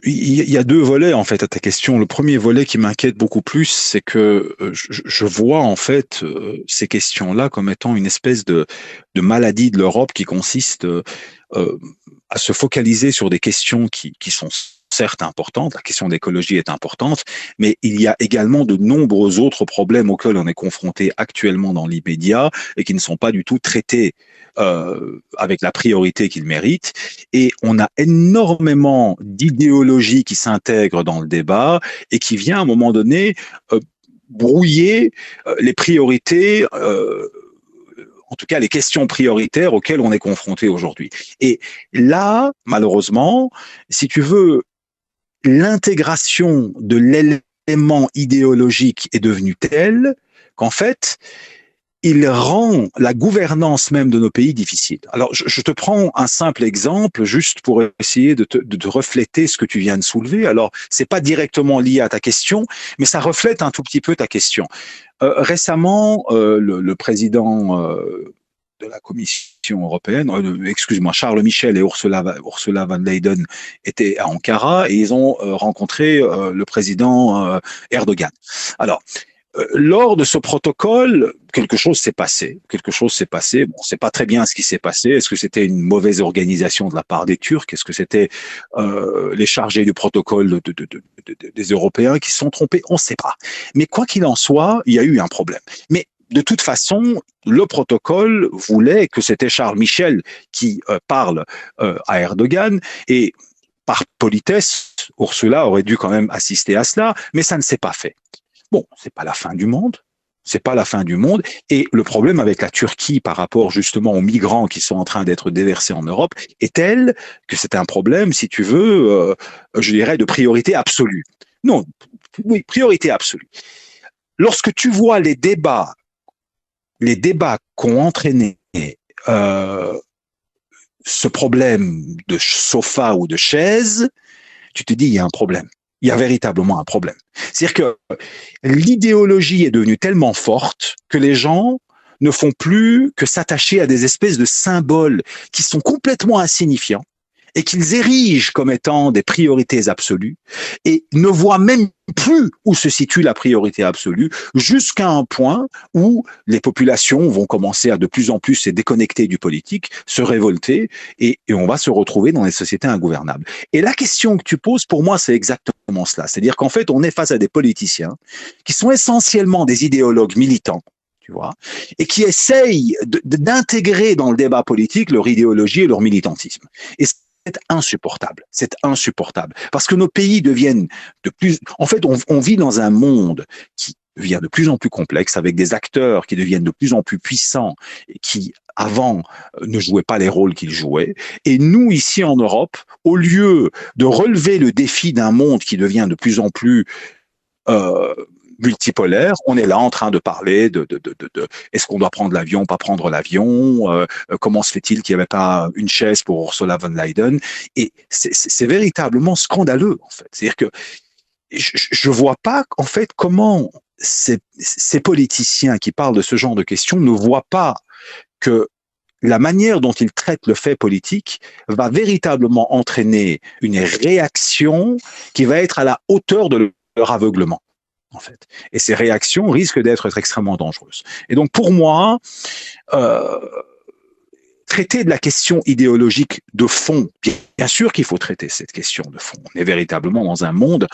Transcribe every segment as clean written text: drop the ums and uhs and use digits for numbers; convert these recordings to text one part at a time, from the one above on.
Il y a deux volets en fait à ta question. Le premier volet qui m'inquiète beaucoup plus, c'est que je vois en fait ces questions-là comme étant une espèce de maladie de l'Europe qui consiste euh, à se focaliser sur des questions qui sont certes importantes. La question d'écologie est importante, mais il y a également de nombreux autres problèmes auxquels on est confronté actuellement dans l'immédiat et qui ne sont pas du tout traités avec la priorité qu'ils méritent. Et on a énormément d'idéologie qui s'intègre dans le débat et qui vient à un moment donné brouiller les priorités, en tout cas les questions prioritaires auxquelles on est confronté aujourd'hui. Et là, malheureusement, si tu veux, l'intégration de l'élément idéologique est devenue telle qu'en fait, il rend la gouvernance même de nos pays difficile. Alors, je te prends un simple exemple, juste pour essayer de refléter ce que tu viens de soulever. Alors, c'est pas directement lié à ta question, mais ça reflète un tout petit peu ta question. Récemment, le président de la Commission européenne, excuse-moi, Charles Michel et Ursula von der Leyen étaient à Ankara et ils ont rencontré le président Erdogan. Alors, lors de ce protocole, quelque chose s'est passé. Quelque chose s'est passé. Bon, on ne sait pas très bien ce qui s'est passé. Est-ce que c'était une mauvaise organisation de la part des Turcs? Est-ce que c'était les chargés du protocole des Européens qui se sont trompés? On ne sait pas. Mais quoi qu'il en soit, il y a eu un problème. Mais de toute façon, le protocole voulait que c'était Charles Michel qui parle à Erdogan et par politesse, Ursula aurait dû quand même assister à cela, mais ça ne s'est pas fait. Bon, c'est pas la fin du monde. C'est pas la fin du monde. Et le problème avec la Turquie par rapport justement aux migrants qui sont en train d'être déversés en Europe est tel que c'est un problème, si tu veux, je dirais, de priorité absolue. Non, oui, priorité absolue. Lorsque tu vois les débats qu'ont entraîné euh, ce problème de sofa ou de chaise, tu te dis, il y a un problème. Il y a véritablement un problème. C'est-à-dire que l'idéologie est devenue tellement forte que les gens ne font plus que s'attacher à des espèces de symboles qui sont complètement insignifiants et qu'ils érigent comme étant des priorités absolues et ne voient même plus où se situe la priorité absolue jusqu'à un point où les populations vont commencer à de plus en plus se déconnecter du politique, se révolter et on va se retrouver dans des sociétés ingouvernables. Et la question que tu poses, pour moi, c'est exactement cela. C'est-à-dire qu'en fait, on est face à des politiciens qui sont essentiellement des idéologues militants, tu vois, et qui essayent d'intégrer dans le débat politique leur idéologie et leur militantisme. Et c'est insupportable. C'est insupportable. Parce que nos pays deviennent de plus... En fait, on vit dans un monde qui devient de plus en plus complexe, avec des acteurs qui deviennent de plus en plus puissants, et qui, avant, ne jouaient pas les rôles qu'ils jouaient. Et nous, ici en Europe, au lieu de relever le défi d'un monde qui devient de plus en plus euh, multipolaire, on est là en train de parler de est-ce qu'on doit prendre l'avion, pas prendre l'avion, comment se fait-il qu'il n'y avait pas une chaise pour Ursula von der Leyen, et c'est véritablement scandaleux en fait. C'est-à-dire que je vois pas en fait comment ces politiciens qui parlent de ce genre de questions ne voient pas que la manière dont ils traitent le fait politique va véritablement entraîner une réaction qui va être à la hauteur de leur aveuglement, en fait. Et ces réactions risquent d'être extrêmement dangereuses. Et donc, pour moi, euh, traiter de la question idéologique de fond, bien sûr qu'il faut traiter cette question de fond. On est véritablement dans un monde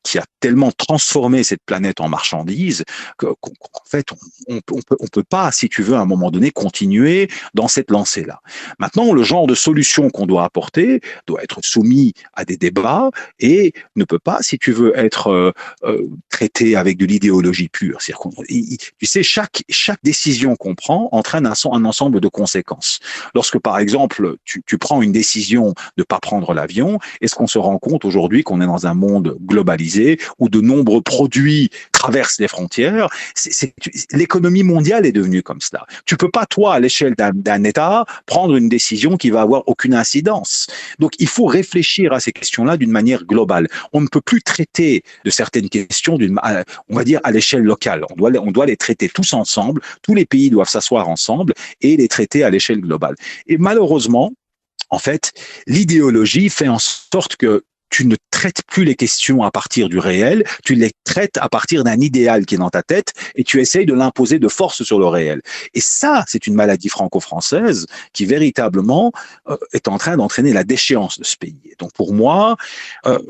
qui a tellement transformé cette planète en marchandise qu'en fait, on peut pas, si tu veux, à un moment donné, continuer dans cette lancée-là. Maintenant, le genre de solution qu'on doit apporter doit être soumis à des débats et ne peut pas, si tu veux, être traité avec de l'idéologie pure. Tu sais, chaque décision qu'on prend entraîne un ensemble de conséquences. Lorsque, par exemple, tu prends une décision de ne pas prendre l'avion, est-ce qu'on se rend compte aujourd'hui qu'on est dans un monde globalisé où de nombreux produits traversent les frontières? L'économie mondiale est devenue comme cela. Tu peux pas, toi, à l'échelle d'un État, prendre une décision qui va avoir aucune incidence. Donc, il faut réfléchir à ces questions-là d'une manière globale. On ne peut plus traiter de certaines questions on va dire, à l'échelle locale. On doit les traiter tous ensemble. Tous les pays doivent s'asseoir ensemble et les traiter à l'échelle globale. Et malheureusement, en fait, l'idéologie fait en sorte que tu ne traites plus les questions à partir du réel, tu les traites à partir d'un idéal qui est dans ta tête et tu essayes de l'imposer de force sur le réel. Et ça, c'est une maladie franco-française qui véritablement est en train d'entraîner la déchéance de ce pays. Et donc pour moi,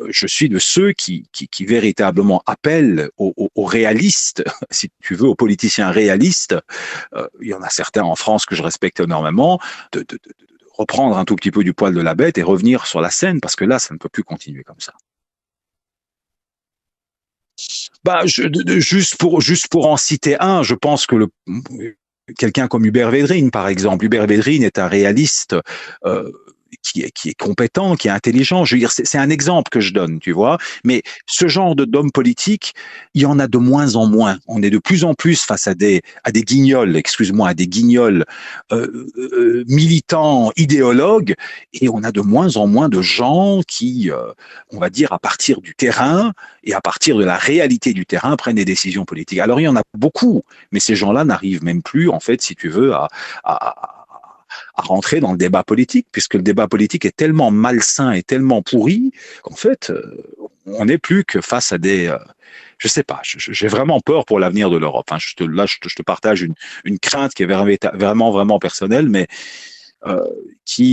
je suis de ceux qui véritablement appellent aux réalistes, si tu veux, aux politiciens réalistes. Il y en a certains en France que je respecte énormément, de reprendre un tout petit peu du poil de la bête et revenir sur la scène, parce que là, ça ne peut plus continuer comme ça. Bah, juste pour en citer un, je pense que quelqu'un comme Hubert Védrine, par exemple. Hubert Védrine est un réaliste qui est compétent, qui est intelligent. Je veux dire, c'est un exemple que je donne, tu vois. Mais ce genre d'homme politique, il y en a de moins en moins. On est de plus en plus face à des guignols, excuse-moi, à des guignols militants, idéologues, et on a de moins en moins de gens qui, on va dire, à partir du terrain et à partir de la réalité du terrain, prennent des décisions politiques. Alors il y en a beaucoup, mais ces gens-là n'arrivent même plus, en fait, si tu veux, à rentrer dans le débat politique, puisque le débat politique est tellement malsain et tellement pourri qu'en fait, on n'est plus que face à des... je sais pas, j'ai vraiment peur pour l'avenir de l'Europe. Hein. Je te partage une crainte qui est vraiment personnelle, mais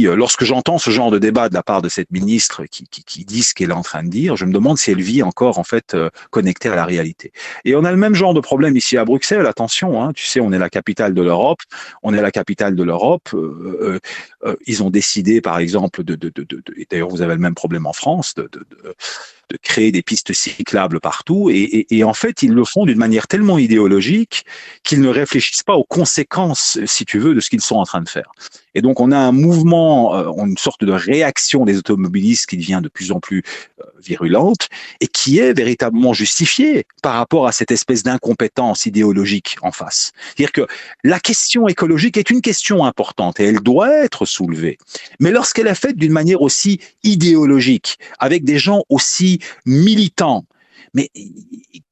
lorsque j'entends ce genre de débat de la part de cette ministre qui dit ce qu'elle est en train de dire, je me demande si elle vit encore en fait connectée à la réalité. Et on a le même genre de problème ici à Bruxelles. Attention, hein, tu sais, on est la capitale de l'Europe. Ils ont décidé, par exemple, et d'ailleurs vous avez le même problème en France, de créer des pistes cyclables partout. Et en fait, ils le font d'une manière tellement idéologique qu'ils ne réfléchissent pas aux conséquences, si tu veux, de ce qu'ils sont en train de faire. Et donc, on a un mouvement, une sorte de réaction des automobilistes qui devient de plus en plus virulente et qui est véritablement justifiée par rapport à cette espèce d'incompétence idéologique en face. C'est-à-dire que la question écologique est une question importante et elle doit être soulevée. Mais lorsqu'elle est faite d'une manière aussi idéologique, avec des gens aussi militants, mais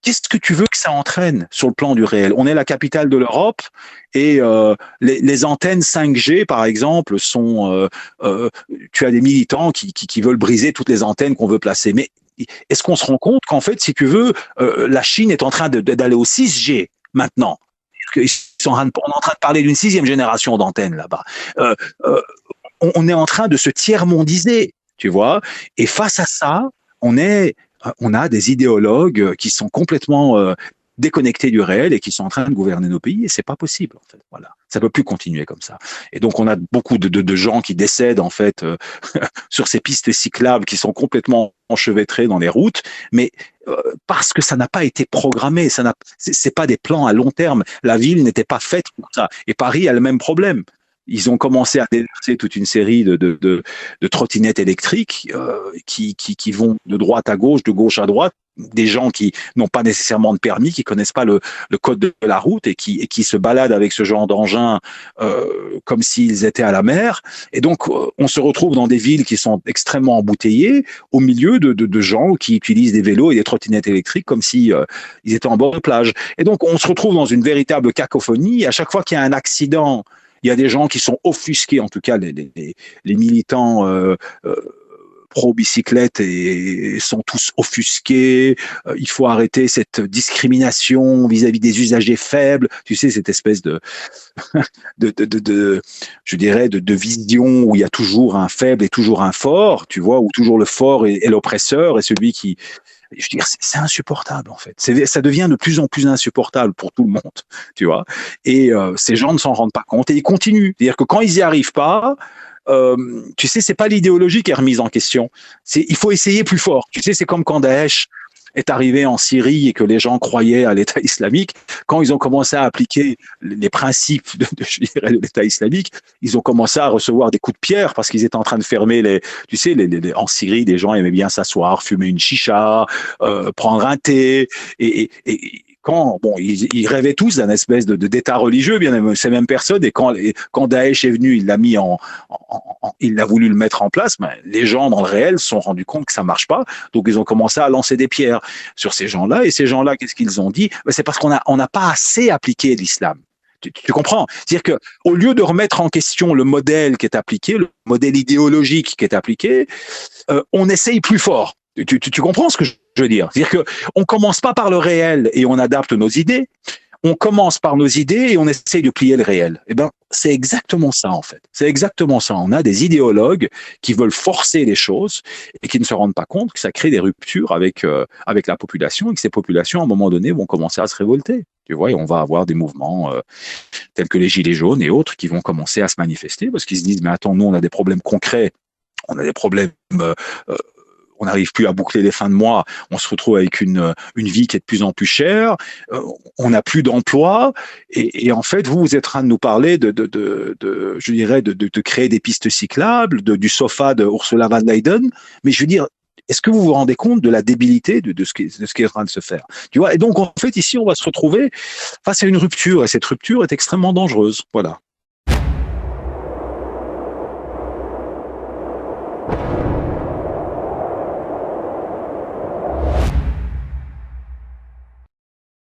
qu'est-ce que tu veux que ça entraîne sur le plan du réel? On est la capitale de l'Europe et les antennes 5G, par exemple, sont... tu as des militants qui veulent briser toutes les antennes qu'on veut placer. Mais est-ce qu'on se rend compte qu'en fait, si tu veux, la Chine est en train d'aller au 6G maintenant? On est en train de parler d'une 6e génération d'antennes là-bas. On est en train de se tiers-mondiser, tu vois. Et face à ça, on a des idéologues qui sont complètement déconnectés du réel et qui sont en train de gouverner nos pays, et c'est pas possible, en fait. Voilà. Ça peut plus continuer comme ça. Et donc, on a beaucoup de gens qui décèdent, en fait, sur ces pistes cyclables qui sont complètement enchevêtrées dans les routes, mais parce que ça n'a pas été programmé, c'est pas des plans à long terme. La ville n'était pas faite pour ça. Et Paris a le même problème. Ils ont commencé à déverser toute une série de trottinettes électriques qui vont de droite à gauche, de gauche à droite, des gens qui n'ont pas nécessairement de permis, qui connaissent pas le code de la route et qui se baladent avec ce genre d'engin comme s'ils étaient à la mer. Et donc, on se retrouve dans des villes qui sont extrêmement embouteillées, au milieu de gens qui utilisent des vélos et des trottinettes électriques comme si ils étaient en bord de plage. Et donc, on se retrouve dans une véritable cacophonie. Et à chaque fois qu'il y a un accident, il y a des gens qui sont offusqués, en tout cas les militants pro-bicyclette et sont tous offusqués. Il faut arrêter cette discrimination vis-à-vis des usagers faibles. Tu sais, cette espèce je dirais, de vision où il y a toujours un faible et toujours un fort, tu vois, où toujours le fort est l'oppresseur et celui qui... Je veux dire, c'est insupportable, en fait. Ça devient de plus en plus insupportable pour tout le monde, tu vois. Et ces gens ne s'en rendent pas compte et ils continuent. C'est-à-dire que quand ils n'y arrivent pas, tu sais, c'est pas l'idéologie qui est remise en question. Il faut essayer plus fort. Tu sais, c'est comme quand Daesh est arrivé en Syrie et que les gens croyaient à l'État islamique. Quand ils ont commencé à appliquer les principes de l'État islamique, ils ont commencé à recevoir des coups de pierre parce qu'ils étaient en train de fermer en Syrie, des gens aimaient bien s'asseoir, fumer une chicha, prendre un thé et ils rêvaient tous d'un espèce d'état religieux, bien même ces mêmes personnes, et quand Daesh est venu, il a voulu le mettre en place, mais les gens dans le réel se sont rendus compte que ça marche pas, donc ils ont commencé à lancer des pierres sur ces gens-là, et ces gens-là, qu'est-ce qu'ils ont dit? C'est parce qu'on n'a pas assez appliqué l'islam. Tu comprends? C'est-à-dire que au lieu de remettre en question le modèle qui est appliqué, le modèle idéologique qui est appliqué, on essaye plus fort. Tu comprends ce que je veux dire? C'est-à-dire que on commence pas par le réel et on adapte nos idées. On commence par nos idées et on essaye de plier le réel. Eh ben, c'est exactement ça, en fait. C'est exactement ça. On a des idéologues qui veulent forcer les choses et qui ne se rendent pas compte que ça crée des ruptures avec la population et que ces populations, à un moment donné, vont commencer à se révolter. Tu vois, et on va avoir des mouvements tels que les Gilets jaunes et autres qui vont commencer à se manifester parce qu'ils se disent, mais attends, nous, on a des problèmes concrets. On a des problèmes on n'arrive plus à boucler les fins de mois, on se retrouve avec une vie qui est de plus en plus chère, on n'a plus d'emploi, et en fait, vous êtes en train de nous parler je dirais, de créer des pistes cyclables, du sofa de Ursula von der Leyen, mais je veux dire, est-ce que vous vous rendez compte de la débilité de ce qui est en train de se faire? Tu vois, et donc, en fait, ici, on va se retrouver face à une rupture, et cette rupture est extrêmement dangereuse. Voilà.